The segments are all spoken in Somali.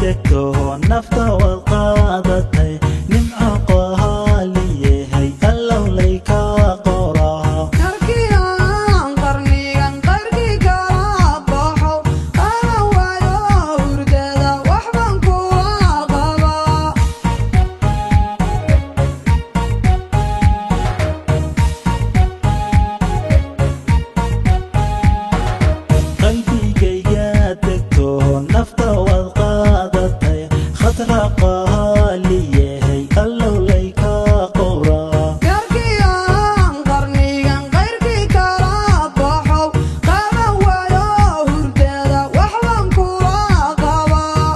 degto nafta wad qaadatay nimco qohaaliyey allow layka qoraa karkiyaan qarnigan qayrkii kala baxo ana waayo hurdeeda waxbaan kula qabaa qalbigayga degto nafta wad qaadatay khatra qohaaliyey allow layka qoraa karkiyaan qarnigan qayrkii kala baxo ana waayo hurdeeda waxbaan kula qabaa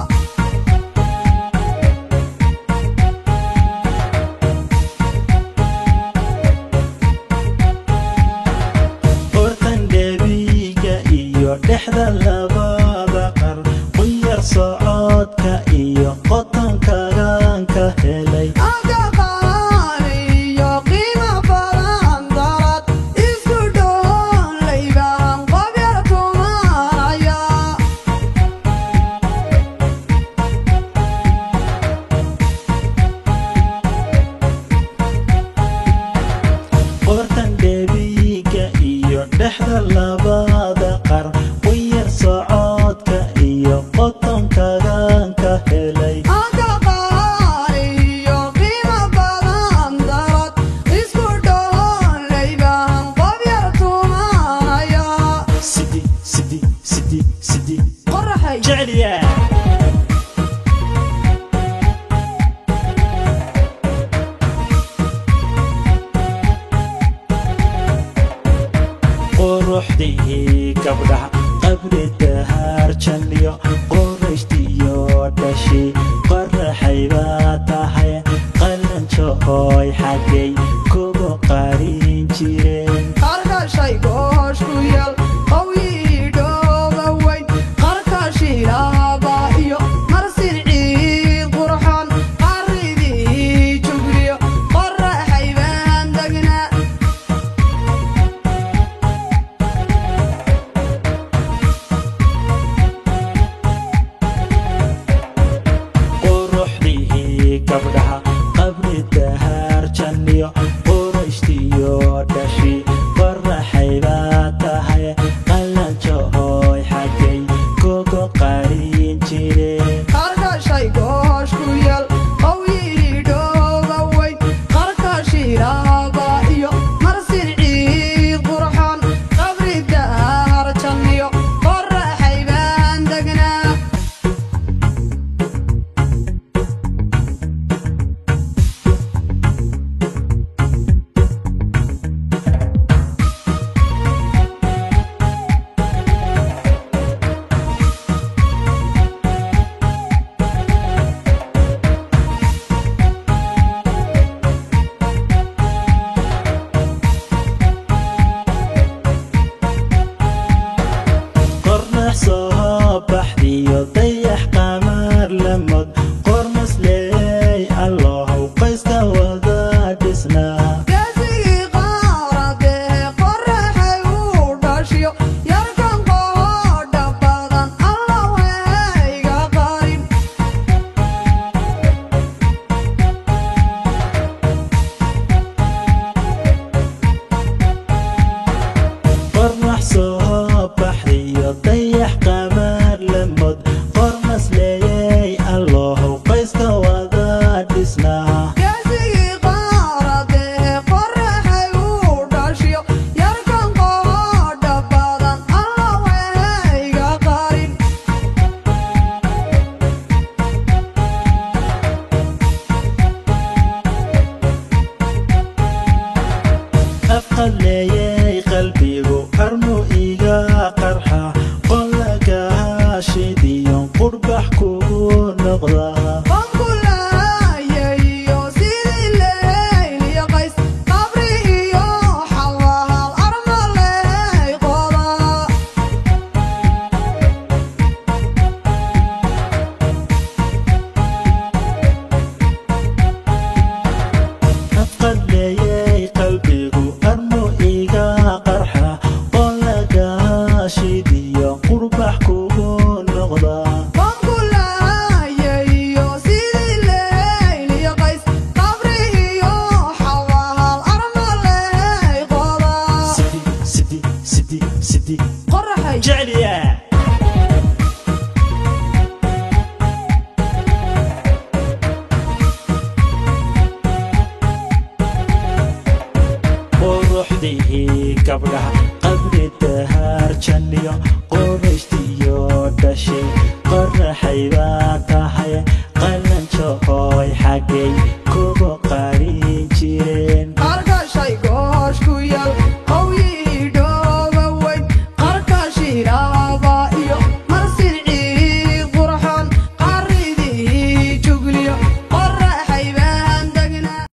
qortan dhebiga iyo dhexda labada qar quyar socodka iyo qotonkagaan ka helay aga qaaliyo qiimo badan darad isku dhoon laybaan qobyar tumanaya qortan dhebiga iyo dhexda labada qar quyar socodka iyo qotonkagaan ka helay aga qaaliyo qiimo badan darad isku dhoon laybaan qobyar tumanaya sidi qoraxay jecliya quruxdii gabdhaha qabri dahaarjaniyo qorayshtiyo dhashi qoraxay baa tahay qalanjo ooy xagay kugu qarin jireen qarkashay goosh ku yaal qawyi dhooba weyn qarkashilaaba iyo marsin ciid qurxoon qaridii jugliyo qoraxay baan degnaa quruxdii gabdhaha qabri dahaarjaniyo qorayshtiyo dhashi qoraxay baa tahay qalanjo ooy xagay kugu qarin jireen qarkashay goosh ku yaal qawyi dhooba weyn qarkashilaaba iyo marsin ciid qurxoon qabrida harjaniyo qoraxay baan degnaa qornax soo baxdiyo dayax qamar lamod qormasley allohow qayska wada dhisnaa geesigii qaaradee qoraxay uu dhashiyo yarkan qoodha badan allow hayga qarin qornax soo baxdiyo dayax qamar lamod qormasleyey allohow qayska wada dhisnaa geesigii qaaradee qoraxay uu dhashiyo yarkan qoodha badan allow hayga qarin afqadleeyey qalbigu armu iga qarxa qolaga قوسدي قرحي جعليا وروحدي قبلها قبل الدهر جنيو قرشتيو دشي قرحي باتاهي